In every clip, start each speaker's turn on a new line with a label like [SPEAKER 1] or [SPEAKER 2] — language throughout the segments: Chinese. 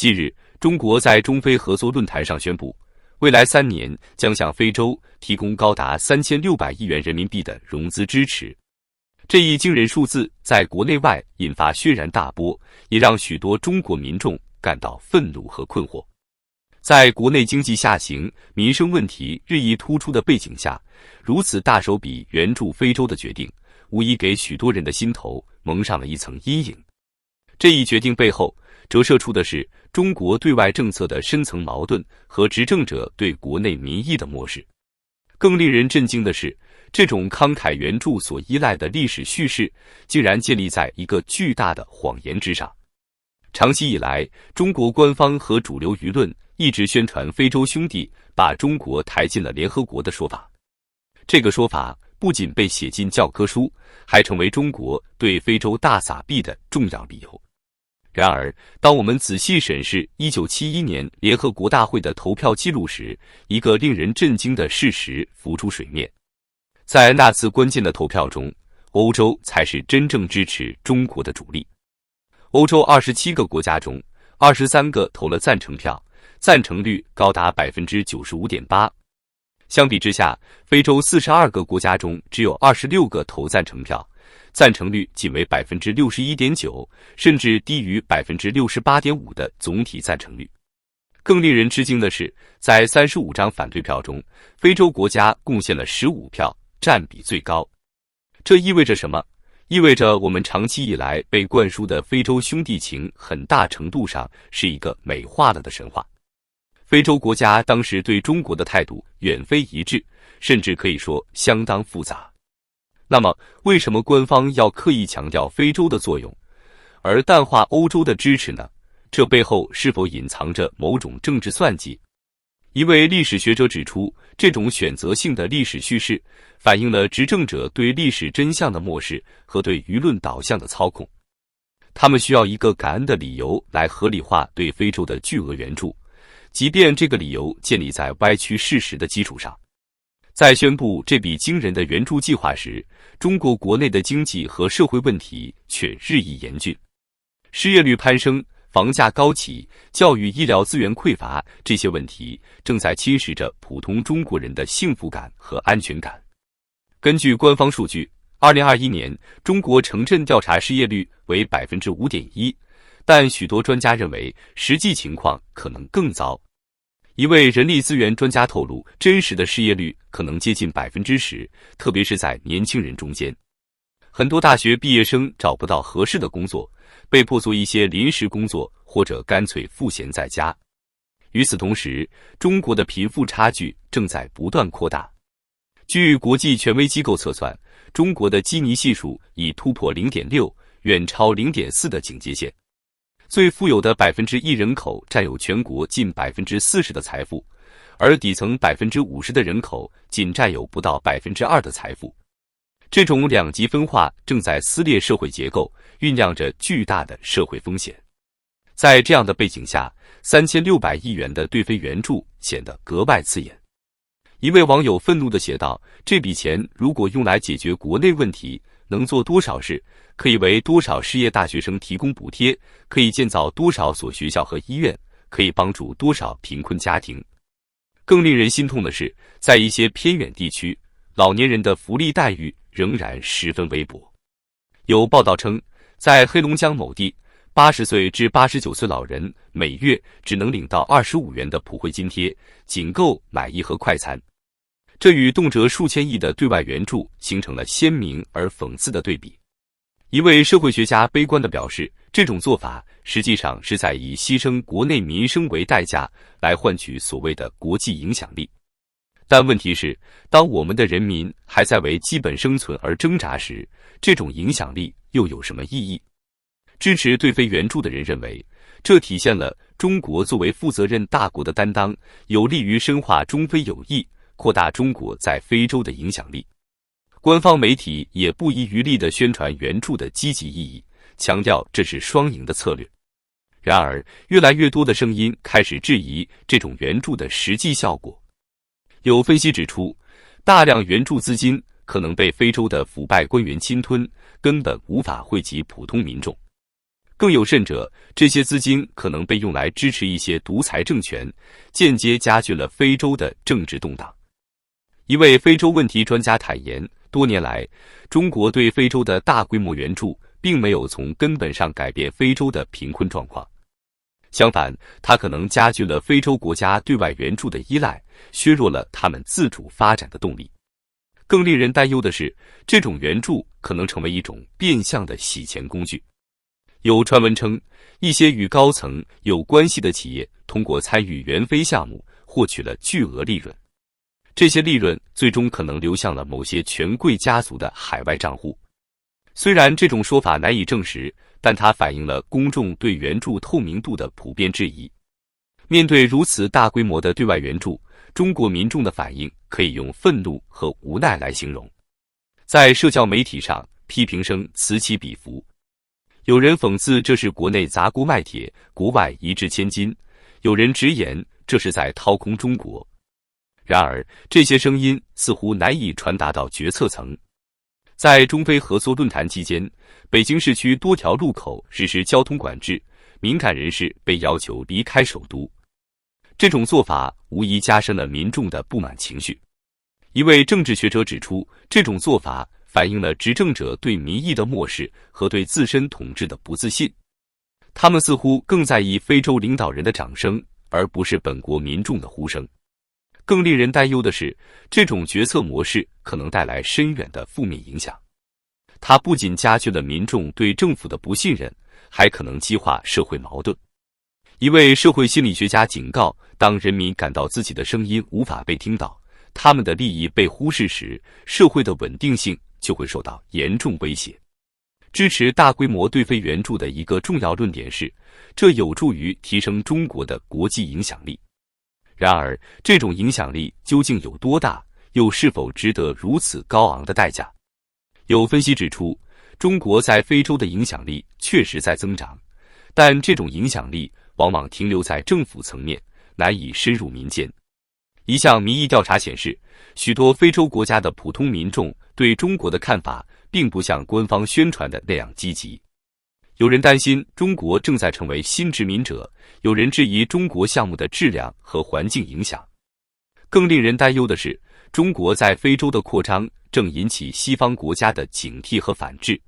[SPEAKER 1] 近日，中国在中非合作论坛上宣布，未来3年将向非洲提供高达3600亿元人民币的融资支持。这一惊人数字在国内外引发轩然大波，也让许多中国民众感到愤怒和困惑。在国内经济下行、民生问题日益突出的背景下，如此大手笔援助非洲的决定，无疑给许多人的心头蒙上了一层阴影。这一决定背后折射出的是中国对外政策的深层矛盾和执政者对国内民意的漠视。更令人震惊的是，这种慷慨援助所依赖的历史叙事，竟然建立在一个巨大的谎言之上。长期以来，中国官方和主流舆论一直宣传非洲兄弟把中国抬进了联合国的说法。这个说法不仅被写进教科书，还成为中国对非洲大撒币的重要理由。然而，当我们仔细审视1971年联合国大会的投票记录时，一个令人震惊的事实浮出水面。在那次关键的投票中，欧洲才是真正支持中国的主力。欧洲27个国家中，23个投了赞成票，赞成率高达 95.8%。相比之下，非洲42个国家中只有26个投赞成票，赞成率仅为 61.9%， 甚至低于 68.5% 的总体赞成率。更令人吃惊的是，在35张反对票中，非洲国家贡献了15票，占比最高。这意味着什么？意味着我们长期以来被灌输的非洲兄弟情很大程度上是一个美化了的神话。非洲国家当时对中国的态度远非一致，甚至可以说相当复杂。那么，为什么官方要刻意强调非洲的作用，而淡化欧洲的支持呢？这背后是否隐藏着某种政治算计？一位历史学者指出，这种选择性的历史叙事反映了执政者对历史真相的漠视和对舆论导向的操控。他们需要一个感恩的理由来合理化对非洲的巨额援助，即便这个理由建立在歪曲事实的基础上。在宣布这笔惊人的援助计划时，中国国内的经济和社会问题却日益严峻，失业率攀升，房价高企，教育医疗资源匮乏，这些问题正在侵蚀着普通中国人的幸福感和安全感。根据官方数据，2021年中国城镇调查失业率为 5.1%， 但许多专家认为实际情况可能更糟。一位人力资源专家透露，真实的失业率可能接近 10%， 特别是在年轻人中间。很多大学毕业生找不到合适的工作，被迫做一些临时工作，或者干脆赋闲在家。与此同时，中国的贫富差距正在不断扩大。据国际权威机构测算，中国的基尼系数已突破 0.6， 远超 0.4 的警戒线。最富有的 1% 人口占有全国近 40% 的财富，而底层 50% 的人口仅占有不到 2% 的财富。这种两极分化正在撕裂社会结构，酝酿着巨大的社会风险。在这样的背景下，3600亿元的对非援助显得格外刺眼。一位网友愤怒地写道：“这笔钱如果用来解决国内问题，能做多少事？可以为多少失业大学生提供补贴？可以建造多少所学校和医院？可以帮助多少贫困家庭？”更令人心痛的是，在一些偏远地区，老年人的福利待遇仍然十分微薄。有报道称，在黑龙江某地，80岁至89岁老人每月只能领到25元的普惠津贴，仅够买一盒快餐。这与动辄数千亿的对外援助形成了鲜明而讽刺的对比。一位社会学家悲观地表示，这种做法实际上是在以牺牲国内民生为代价来换取所谓的国际影响力。但问题是，当我们的人民还在为基本生存而挣扎时，这种影响力又有什么意义？支持对非援助的人认为，这体现了中国作为负责任大国的担当，有利于深化中非友谊，扩大中国在非洲的影响力。官方媒体也不遗余力地宣传援助的积极意义，强调这是双赢的策略。然而，越来越多的声音开始质疑这种援助的实际效果。有分析指出，大量援助资金可能被非洲的腐败官员侵吞，根本无法惠及普通民众。更有甚者，这些资金可能被用来支持一些独裁政权，间接加剧了非洲的政治动荡。一位非洲问题专家坦言，多年来，中国对非洲的大规模援助并没有从根本上改变非洲的贫困状况，相反，它可能加剧了非洲国家对外援助的依赖，削弱了他们自主发展的动力。更令人担忧的是，这种援助可能成为一种变相的洗钱工具。有传闻称，一些与高层有关系的企业通过参与援非项目获取了巨额利润，这些利润最终可能流向了某些权贵家族的海外账户。虽然这种说法难以证实，但它反映了公众对援助透明度的普遍质疑。面对如此大规模的对外援助，中国民众的反应可以用愤怒和无奈来形容。在社交媒体上，批评声此起彼伏。有人讽刺这是国内砸锅卖铁，国外一掷千金；有人直言这是在掏空中国。然而，这些声音似乎难以传达到决策层。在中非合作论坛期间，北京市区多条路口实施交通管制，敏感人士被要求离开首都。这种做法无疑加深了民众的不满情绪。一位政治学者指出，这种做法反映了执政者对民意的漠视和对自身统治的不自信。他们似乎更在意非洲领导人的掌声，而不是本国民众的呼声。更令人担忧的是，这种决策模式可能带来深远的负面影响。它不仅加剧了民众对政府的不信任，还可能激化社会矛盾。一位社会心理学家警告，当人民感到自己的声音无法被听到，他们的利益被忽视时，社会的稳定性就会受到严重威胁。支持大规模对非援助的一个重要论点是，这有助于提升中国的国际影响力。然而，这种影响力究竟有多大，又是否值得如此高昂的代价？有分析指出，中国在非洲的影响力确实在增长，但这种影响力往往停留在政府层面，难以深入民间。一项民意调查显示，许多非洲国家的普通民众对中国的看法并不像官方宣传的那样积极。有人担心中国正在成为新殖民者，有人质疑中国项目的质量和环境影响。更令人担忧的是，中国在非洲的扩张正引起西方国家的警惕和反制。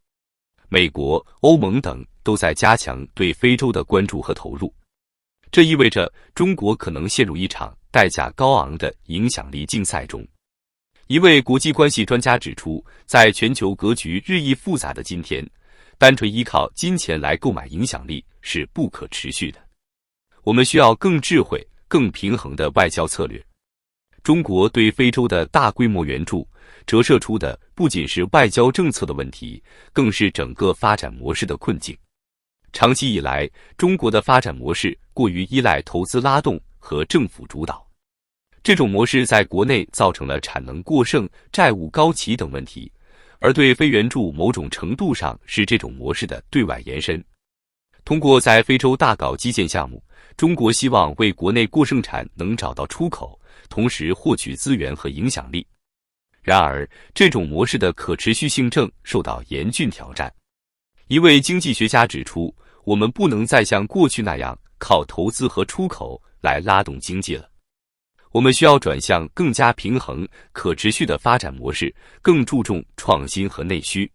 [SPEAKER 1] 美国、欧盟等都在加强对非洲的关注和投入，这意味着中国可能陷入一场代价高昂的影响力竞赛中。一位国际关系专家指出，在全球格局日益复杂的今天，单纯依靠金钱来购买影响力是不可持续的。我们需要更智慧、更平衡的外交策略。中国对非洲的大规模援助，折射出的不仅是外交政策的问题，更是整个发展模式的困境。长期以来，中国的发展模式过于依赖投资拉动和政府主导，这种模式在国内造成了产能过剩、债务高企等问题，而对非援助某种程度上是这种模式的对外延伸。通过在非洲大搞基建项目，中国希望为国内过剩产能找到出口，同时获取资源和影响力。然而，这种模式的可持续性正受到严峻挑战。一位经济学家指出，我们不能再像过去那样靠投资和出口来拉动经济了。我们需要转向更加平衡、可持续的发展模式，更注重创新和内需。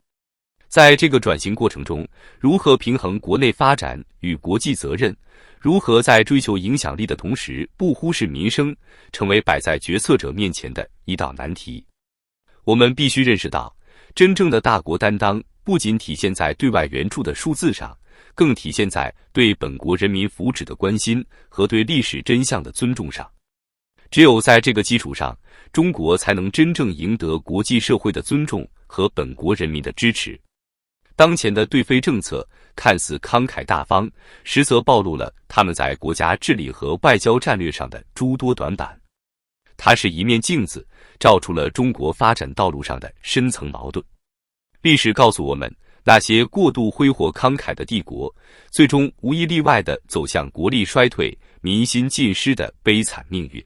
[SPEAKER 1] 在这个转型过程中，如何平衡国内发展与国际责任，如何在追求影响力的同时不忽视民生，成为摆在决策者面前的一道难题。我们必须认识到，真正的大国担当不仅体现在对外援助的数字上，更体现在对本国人民福祉的关心和对历史真相的尊重上。只有在这个基础上，中国才能真正赢得国际社会的尊重和本国人民的支持。当前的对非政策看似慷慨大方，实则暴露了他们在国家治理和外交战略上的诸多短板。它是一面镜子，照出了中国发展道路上的深层矛盾。历史告诉我们，那些过度挥霍慷慨的帝国，最终无一例外地走向国力衰退、民心尽失的悲惨命运。